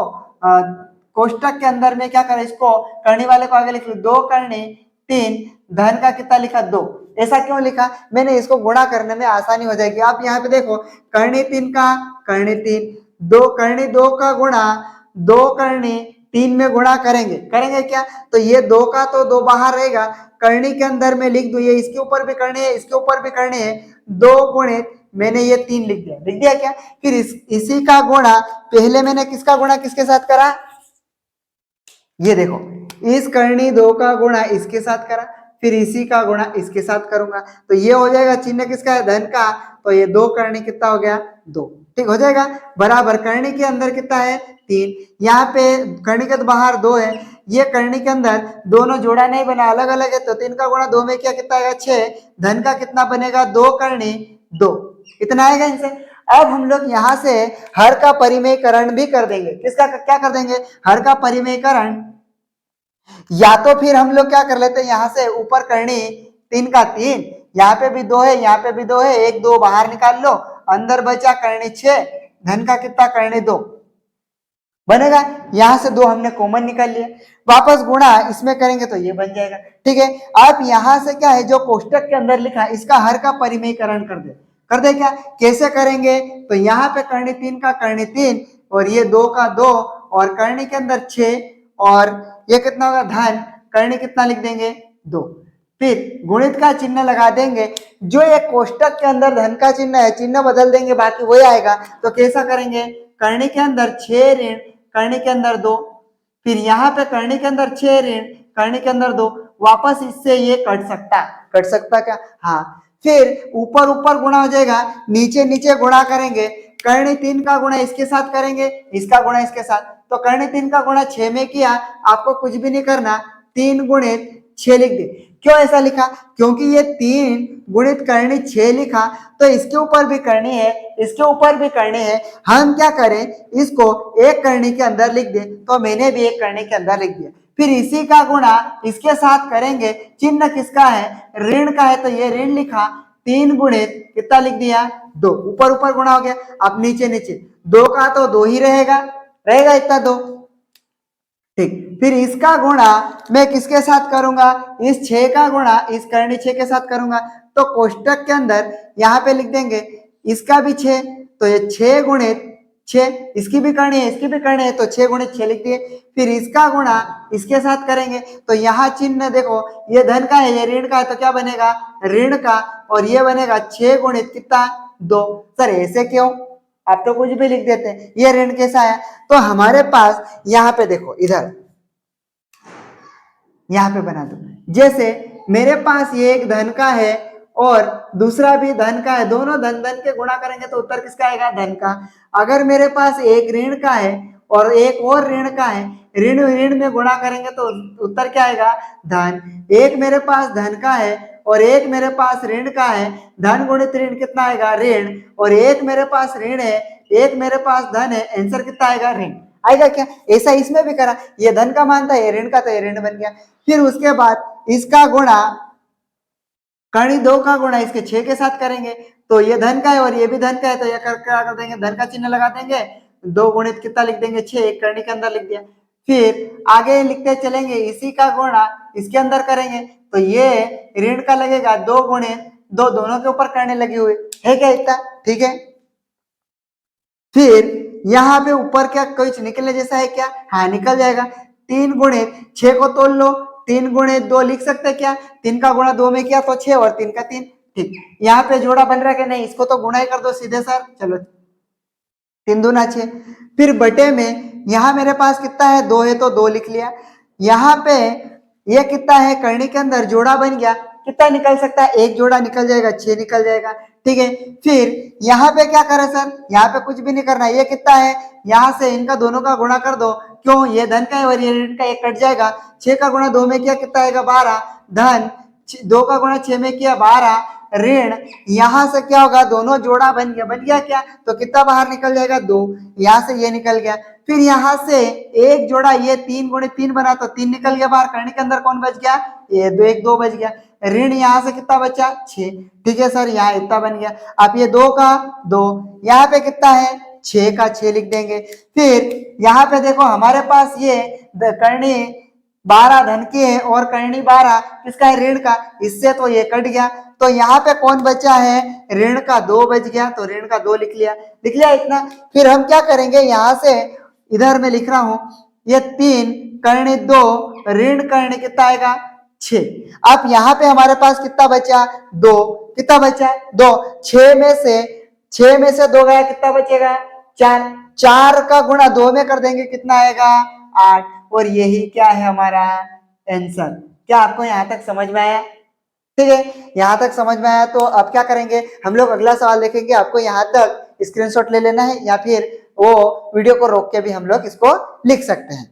कोष्टक के अंदर में क्या करें, इसको करणी वाले को आगे लिख लो, 2 करणी 3 धन का कितना लिखा, 2, ऐसा क्यों लिखा, मैंने इसको गुणा करने में आसानी हो जाएगी, आप यहाँ पे देखो करणी 3 का करणी 3, 2 करणी 2 का गुणा 2 करणी 3 में गुणा करेंगे क्या, तो ये 2 का तो 2 बाहर रहेगा, करणी के अंदर में लिख दू, ये इसके ऊपर भी करनी है, इसके ऊपर भी करनी है, 2 गुणित मैंने ये 3 लिख दिया क्या, फिर इसी का गुणा, पहले मैंने किसका गुणा किसके साथ करा, ये देखो, इस करणी 2 का गुणा इसके साथ करा, फिर इसी का गुणा इसके साथ करूंगा, तो ये हो जाएगा चिन्ह किसका है, धन का, तो ये 2 करणी कितना हो गया, 2, ठीक हो जाएगा, बराबर करणी के अंदर कितना है, 3, यहाँ पे करणी के तो बाहर 2 है, ये करणी के अंदर दोनों जोड़ा नहीं बना, अलग अलग है, तो 3 का गुणा 2 में क्या कितना आएगा, 6, धन का कितना बनेगा, 2 करणी 2, इतना आएगा इनसे। अब हम लोग यहाँ से हर का परिमेयकरण भी कर देंगे, किसका क्या कर देंगे, हर का परिमेयकरण, या तो फिर हम लोग क्या कर लेते हैं, यहां से ऊपर करणी 3 का 3, यहाँ पे भी 2 है, यहाँ पे भी 2 है, 1 2 बाहर निकाल लो, अंदर बचा करनी 6, धन का कितना करनी 2 बनेगा। यहां से 2 हमने कॉमन निकाल लिया, वापस गुणा इसमें करेंगे तो ये बन जाएगा। ठीक है, आप यहां से क्या है जो कोष्टक के अंदर लिखा है इसका हर का परिमेयकरण कर दे क्या, कैसे करेंगे, तो यहाँ पे करनी 3 का करनी 3 और ये 2 का 2 और करनी के अंदर 6 और ये कितना होगा धन, करनी कितना लिख देंगे 2, फिर गुणित का चिन्ह लगा देंगे, जो ये कोष्टक के अंदर धन का चिन्ह है चिन्ह बदल देंगे बाकी वही आएगा। तो कैसा करेंगे, करनी के अंदर 6 ऋण करनी के अंदर 2, फिर यहाँ पे करनी के अंदर 6 ऋण करनी के अंदर 2, वापस इससे ये कट सकता क्या, हाँ, फिर ऊपर ऊपर गुणा हो जाएगा, नीचे नीचे गुणा करेंगे, करनी 3 का गुणा इसके साथ करेंगे, इसका गुणा इसके साथ, तो करनी 3 का गुणा 6 में किया, आपको कुछ भी नहीं करना, 3 गुणित 6 लिख दे। क्यों ऐसा लिखा, क्योंकि ये 3 गुणित करनी 6 लिखा तो इसके ऊपर भी करनी है, इसके ऊपर भी करनी है, हम क्या करें इसको एक करनी के अंदर लिख दे, तो मैंने भी एक करनी के अंदर लिख दिया, फिर इसी का गुणा इसके साथ करेंगे, चिन्ह किसका है ऋण का है तो ये ऋण लिखा, 3 गुणित कितना लिख दिया 2, ऊपर ऊपर गुणा हो गया, अब नीचे नीचे 2 का तो 2 ही रहेगा इतना 2, ठीक, फिर इसका गुणा मैं किसके साथ करूंगा, इस 6 का गुणा इस करनी 6 के साथ करूंगा, तो कोष्टक के अंदर यहाँ पे लिख देंगे इसका भी 6, तो ये 6 गुणित 6, इसकी भी करनी है इसकी भी करनी है तो 6 गुणित 6 लिख दिए, फिर इसका गुणा इसके साथ करेंगे, तो यहाँ चिन्ह देखो ये धन का है ये ऋण का है तो क्या बनेगा ऋण का, और ये बनेगा 6 गुणित कितना 2, सर ऐसे क्यों, आप तो कुछ भी लिख देते हैं, ये ऋण कैसा है, तो हमारे पास यहाँ पे देखो इधर यहाँ पे बना दो, जैसे मेरे पास ये एक धन का है और दूसरा भी धन का है, दोनों धन धन के गुणा करेंगे तो उत्तर किसका आएगा धन का, अगर मेरे पास एक ऋण का है और एक और ऋण का है, ऋण ऋण में गुणा करेंगे तो उत्तर क्या आएगा धन, एक मेरे पास धन का है और एक मेरे पास ऋण का है, धन गुणित ऋण कितना आएगा ऋण, और एक मेरे पास ऋण है एक मेरे पास धन है, आंसर कितना आएगा ऋण आएगा क्या, ऐसा इसमें भी करा, ये धन का मान था ये ऋण का तो ये ऋण बन गया, फिर उसके बाद इसका गुणा कर्ण 2 का गुणा इसके 6 के साथ करेंगे, तो ये धन का है और ये भी धन का है तो ये क्या कर देंगे धन का चिन्ह लगा देंगे, 2 गुणित कितना लिख देंगे 6, एक करनी के अंदर लिख दिया, फिर आगे लिखते चलेंगे इसी का गुणा इसके अंदर करेंगे तो ये ऋण का लगेगा 2 गुणित 2, दोनों के ऊपर करने लगी हुई है क्या इतना, ठीक है, फिर यहाँ पे ऊपर क्या कुछ निकलने जैसा है क्या, हाँ निकल जाएगा, 3 गुणित 6 को तोल लो, 3 गुणित 2 लिख सकते हैं क्या, 3 का गुणा 2 में किया तो 6 और 3 का 3, ठीक, यहाँ पे जोड़ा बन रहा है कि नहीं, इसको तो गुणा ही कर दो सीधे सर, चलो 3 दूना 6, फिर बटे में यहाँ मेरे पास कितना है 2 है तो 2 लिख लिया, यहाँ पे ये कितना है करनी के अंदर जोड़ा बन गया, कितना निकल सकता है एक जोड़ा निकल जाएगा 6 निकल जाएगा, ठीक है, फिर यहाँ पे क्या करें सर, यहाँ पे कुछ भी नहीं करना, ये कितना है यहाँ से इनका दोनों का गुणा कर दो, क्यों ये धन का है और ये ऋण का, एक कट जाएगा, 6 का गुणा 2 में किया कितना आएगा 12, धन 2 का गुणा 6 में किया 12, ऋण, यहाँ से क्या होगा दोनों जोड़ा बन गया क्या, तो कितना बाहर निकल जाएगा 2, यहाँ से ये निकल गया, फिर यहाँ से एक जोड़ा ये 3 गुणित 3 बना तो 3 निकल गया बाहर, करने के अंदर कौन बच गया ये 2, 1 2 बच गया, ऋण यहाँ से कितना बचा 6, ठीक है सर यहाँ इतना बन गया, आप ये 2 का 2 यहाँ पे कितना है 6 का 6 लिख देंगे, फिर यहाँ पे देखो हमारे पास ये करनी 12 धन की है और करनी 12 किसका है ऋण का, इससे तो ये कट गया, तो यहाँ पे कौन बचा है ऋण का 2 बच गया, तो ऋण का 2 लिख लिया इतना, फिर हम क्या करेंगे यहाँ से इधर मैं लिख रहा हूं ये 3 करनी 2 ऋण करनी कितना आएगा 6, अब यहाँ पे हमारे पास कितना बचा 2, कितना बचा 2, 6 में से 2 गया कितना बचेगा 4, 4 का गुणा 2 में कर देंगे कितना आएगा 8, और यही क्या है हमारा आंसर, क्या आपको यहाँ तक समझ में आया, ठीक है, यहाँ तक समझ में आया, तो अब क्या करेंगे हम लोग अगला सवाल देखेंगे, आपको यहाँ तक स्क्रीनशॉट ले लेना है या फिर वो वीडियो को रोक के भी हम लोग इसको लिख सकते हैं।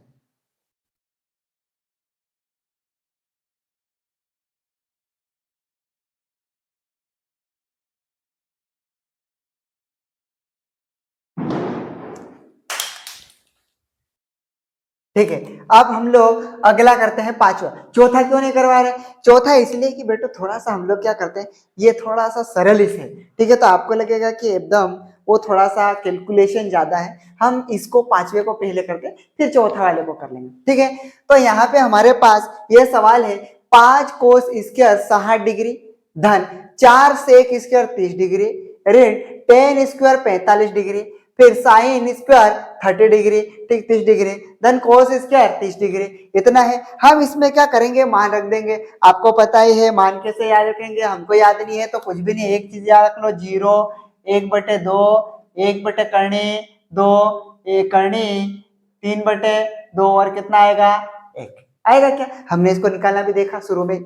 ठीक है। अब हम लोग अगला करते हैं पांचवा। चौथा क्यों नहीं करवा रहे? चौथा इसलिए कि बेटा थोड़ा सा हम लोग क्या करते हैं, ये थोड़ा सा सरल इसे, ठीक है, तो आपको लगेगा कि एकदम वो थोड़ा सा कैलकुलेशन ज्यादा है, हम इसको पांचवे को पहले करते हैं फिर चौथा वाले को कर लेंगे, ठीक है। तो यहाँ पे हमारे पास ये सवाल है 5 कोस स्क्वायर 60 डिग्री धन 4 सेक स्क्वायर 30 डिग्री ऋण 10 स्क्वायर 45 डिग्री फिर साइन स्क्वायर 30 डिग्री, ठीक 30 डिग्री धन कोस स्क्वायर 30 डिग्री, इतना है। हम इसमें क्या करेंगे, मान रख देंगे। आपको पता ही है मान कैसे याद रखेंगे, हमको याद नहीं है तो कुछ भी नहीं, एक चीज याद रख लो, 0 1/2 1/करनी 2 1 करनी 3/2 और कितना आएगा 1 आएगा। क्या हमने इसको निकालना भी देखा शुरू में।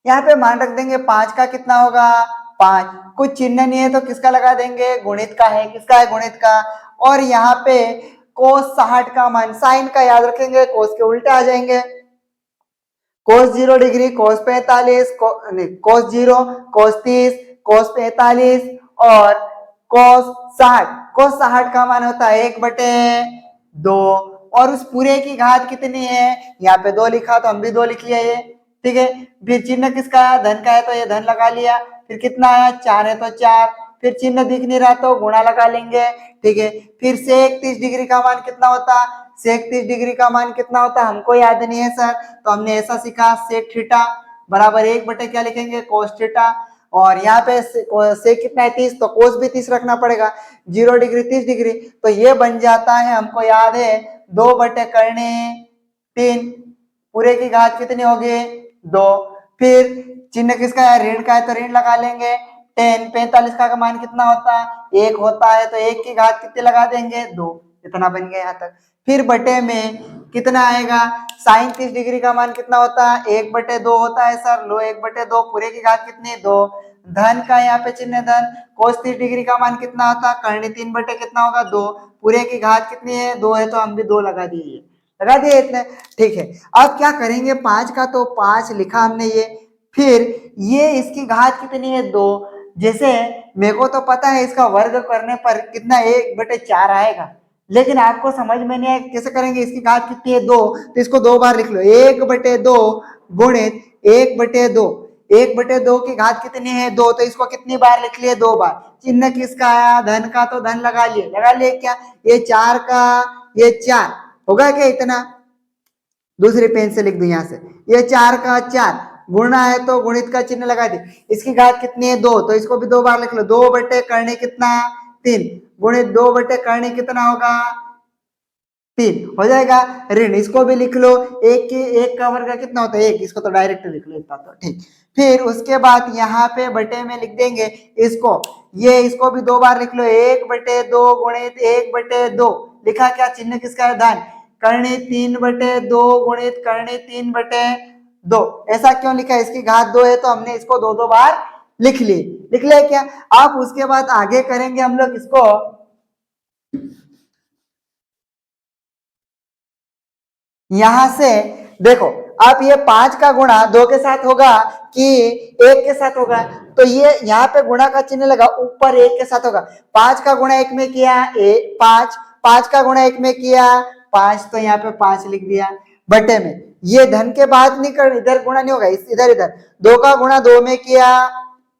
यहाँ पे मान रख देंगे 5 का कितना होगा 5, कुछ चिन्ह नहीं है तो किसका लगा देंगे, गुणित का है, किसका है गुणित का। और यहाँ पे कोस 60 का मान, साइन का याद रखेंगे, कोस के उल्टे आ जाएंगे, कोस 0 डिग्री कोस 45 कोस 0 कोस 30 कोस 45 और कोस 60 का मान होता है 1/2 और उस पूरे की घात कितनी है, यहाँ पे 2 लिखा तो हम भी 2 लिख लिया ये, ठीक है। फिर चिन्ह किसका है, धन का है तो ये धन लगा लिया, फिर कितना है 4 है तो 4, फिर चिन्ह दिख नहीं रहा तो गुणा लगा लेंगे, ठीक है। फिर सेक 30 डिग्री का मान कितना होता, सेक 30 डिग्री का मान कितना होता हमको याद नहीं है सर, तो हमने ऐसा सीखा सेक थीटा बराबर 1 क्या लिखेंगे कोस थीटा, और यहाँ पे सेक कितना है 30 तो कोस भी 30 रखना पड़ेगा, 0 डिग्री 30 डिग्री तो ये बन जाता है, हमको याद है 2/3 पूरे की घात कितनी होगी 2। फिर चिन्ह किसका है, ऋण का है तो ऋण लगा लेंगे, 10 45 का मान कितना होता है 1 होता है तो 1 की घात कितने लगा देंगे 2, इतना बन गया यहाँ तक। फिर बटे में कितना आएगा, साइन 30 डिग्री का मान कितना होता है 1/2 होता है सर, लो 1/2 पूरे की घात कितनी 2, धन का यहाँ पे चिन्ह धन, कोस 30 डिग्री का मान कितना होता है करनी 3 कितना होगा 2, पूरे की घात कितनी है 2 है तो हम भी 2 लगा दिए इतने, ठीक है। अब क्या करेंगे 5 का तो 5 लिखा हमने ये, फिर ये इसकी घात कितनी है 2, जैसे मेरे को तो पता है इसका वर्ग करने पर कितना 1/4 आएगा, लेकिन आपको समझ में नहीं आया कैसे करेंगे, इसकी घात कितनी है 2 तो इसको 2 बार लिख लो, 1/2 गुणित 1/2, 1/2 की घात कितनी है 2 तो इसको कितनी बार लिख लिए 2 बार, चिन्ह किसका आया धन का तो धन लगा लिए क्या, ये 4 का ये 4 होगा क्या इतना, दूसरी पेन से लिख दू यहाँ से, ये 4 का 4 गुणा है तो गुणित का चिन्ह लगा दी, इसकी घात कितनी है 2 तो इसको भी 2 बार लिख लो, 2/करनी कितना 3 गुणित 2/करनी कितना होगा 3 हो जाएगा, ऋण इसको भी लिख लो, एक का वर्ग कितना होता है 1, इसको तो डायरेक्ट लिख लो इतना तो ठीक। फिर उसके बाद यहाँ पे बटे में लिख देंगे इसको, ये इसको भी 2 बार लिख लो, 1/2 गुणित 1/2 लिखा, क्या चिन्ह किसका है धन, करनी 3/2 गुणित करनी 3/2, ऐसा क्यों लिखा, इसकी घात 2 है तो हमने इसको 2 बार लिख ले क्या। आप उसके बाद आगे करेंगे हम लोग इसको, यहां से देखो आप ये 5 का गुणा 2 के साथ होगा कि 1 के साथ होगा, तो ये यहाँ पे गुणा का चिन्ह लगा ऊपर 1 के साथ होगा, 5 का गुणा 1 में किया 5, 5 का गुणा 1 में किया 5 तो यहाँ पे 5 लिख दिया, बटे में ये धन के बाद नहीं कर, इधर गुणा नहीं होगा, इधर 2 का गुणा 2 में किया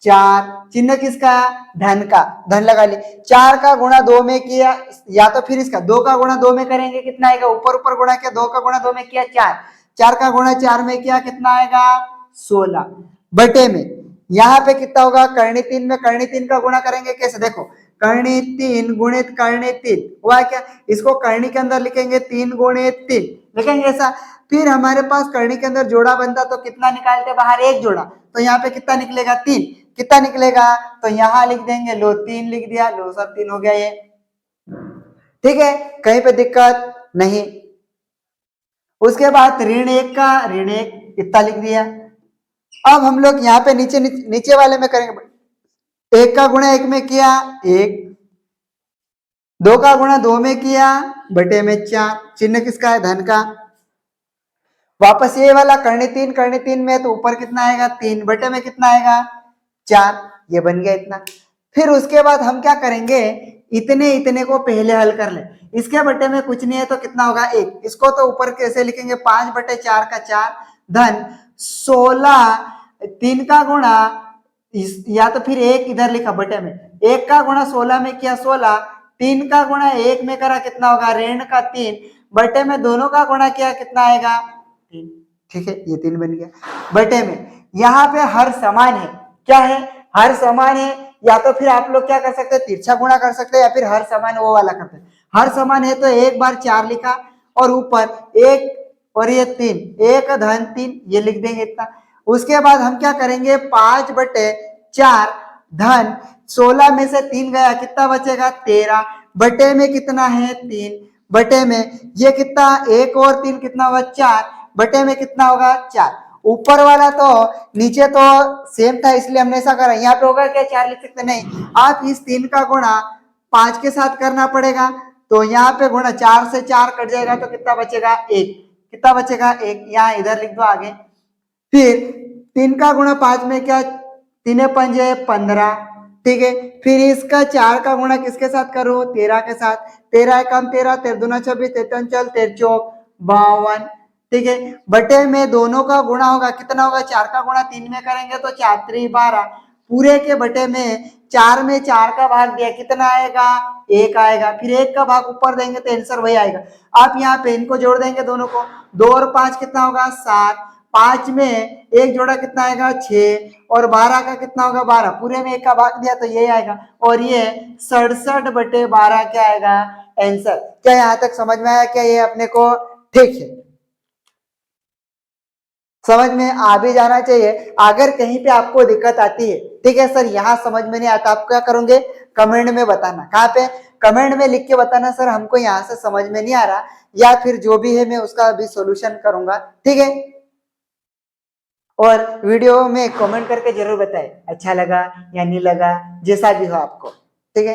4, चिन्ह किसका धन का धन लगा ले, 4 का गुणा 2 में किया, या तो फिर इसका 2 का गुणा 2 में करेंगे कितना आएगा, ऊपर गुणा किया 2 का गुणा 2 में किया 4, 4 का गुणा 4 में किया कितना आएगा 16, बटे में यहाँ पे कितना होगा करनी 3 में करनी 3 का गुणा करेंगे कैसे, देखो करनी 3 गुणित करनी 3 हुआ क्या, इसको करनी के अंदर लिखेंगे 3 गुणित 3 लिखेंगे ऐसा, फिर हमारे पास करनी के अंदर जोड़ा बनता तो कितना निकालते बाहर, एक जोड़ा, तो यहाँ पे कितना निकलेगा 3, कितना निकलेगा तो यहाँ लिख देंगे, लो 3 लिख दिया, लो सब 3 हो गया ये, ठीक है, कहीं पे दिक्कत नहीं। उसके बाद ऋण 1 का ऋण 1 इतना लिख दिया। अब हम लोग यहाँ पे नीचे वाले में करेंगे, 1 का गुणा 1 में किया 1, 2 का गुणा 2 में किया बटे में 4, चिन्ह किसका है धन का, वापस ये वाला करनी 3 में तो ऊपर कितना आएगा 3 बटे में कितना आएगा 4, ये बन गया इतना। फिर उसके बाद हम क्या करेंगे, इतने इतने को पहले हल कर ले। इसके बटे में कुछ नहीं है तो कितना होगा 1। इसको तो ऊपर कैसे लिखेंगे 5/4 का 4 धन 16 3 का गुणा या तो फिर 1 इधर लिखा बटे में 1 का गुणा 16 में किया 16 3 का गुणा 1 में करा कितना होगा ऋण का 3 बटे में दोनों का गुणा किया कितना आएगा 3। ठीक है ये 3 बन गया बटे में। यहाँ पे हर समान है। क्या है हर समान है। या तो फिर आप लोग क्या कर सकते हैं तिरछा गुणा कर सकते हैं या फिर हर समान वो वाला करते हैं। हर समान है तो एक बार 4 लिखा और ऊपर 1 और ये 3 1 धन 3 ये लिख देंगे इतना। उसके बाद हम क्या करेंगे 5/4 धन 16 में से 3 गया कितना बचेगा 13 बटे में कितना है 3 बटे में ये कितना 1 और 3 कितना होगा 4 बटे में कितना होगा 4। ऊपर वाला तो नीचे तो सेम था इसलिए हमने ऐसा करा। यहाँ पे होगा क्या 4 लिख सकते नहीं। आप इस 3 का गुणा 5 के साथ करना पड़ेगा तो यहाँ पे गुणा 4 से 4 कट जाएगा तो कितना बचेगा 1। कितना बचेगा 1 यहाँ इधर लिख दो आगे। फिर 3 का गुणा 5 में क्या 3 पंजे 15 ठीक है। फिर इसका 4 का गुणा किसके साथ करो 13 के साथ 13 कम 13 13 दूना 26 13 चल 13 52 ठीक है बटे में दोनों का गुणा होगा कितना होगा 4 का गुणा 3 में करेंगे तो 4 3 12 पूरे के बटे में 4 में 4 का भाग दिया कितना आएगा 1 आएगा। फिर 1 का भाग ऊपर देंगे तो आंसर वही आएगा। आप यहाँ पे इनको जोड़ देंगे दोनों को 2 और 5 कितना होगा 7 5 में एक जोड़ा कितना आएगा 6 और 12 का कितना होगा 12 पूरे में 1 का भाग दिया तो ये आएगा और ये 67/12 क्या आएगा आंसर। क्या यहाँ तक समझ में आया क्या ये अपने को ठीक है समझ में आ भी जाना चाहिए। अगर कहीं पे आपको दिक्कत आती है ठीक है सर यहाँ समझ में नहीं आता आप क्या करोगे कमेंट में बताना। कहाँ पे कमेंट में लिख के बताना सर हमको यहाँ से समझ में नहीं आ रहा या फिर जो भी है मैं उसका भी सॉल्यूशन करूंगा ठीक है। और वीडियो में कमेंट करके जरूर बताएं अच्छा लगा या नहीं लगा जैसा भी हो आपको ठीक है।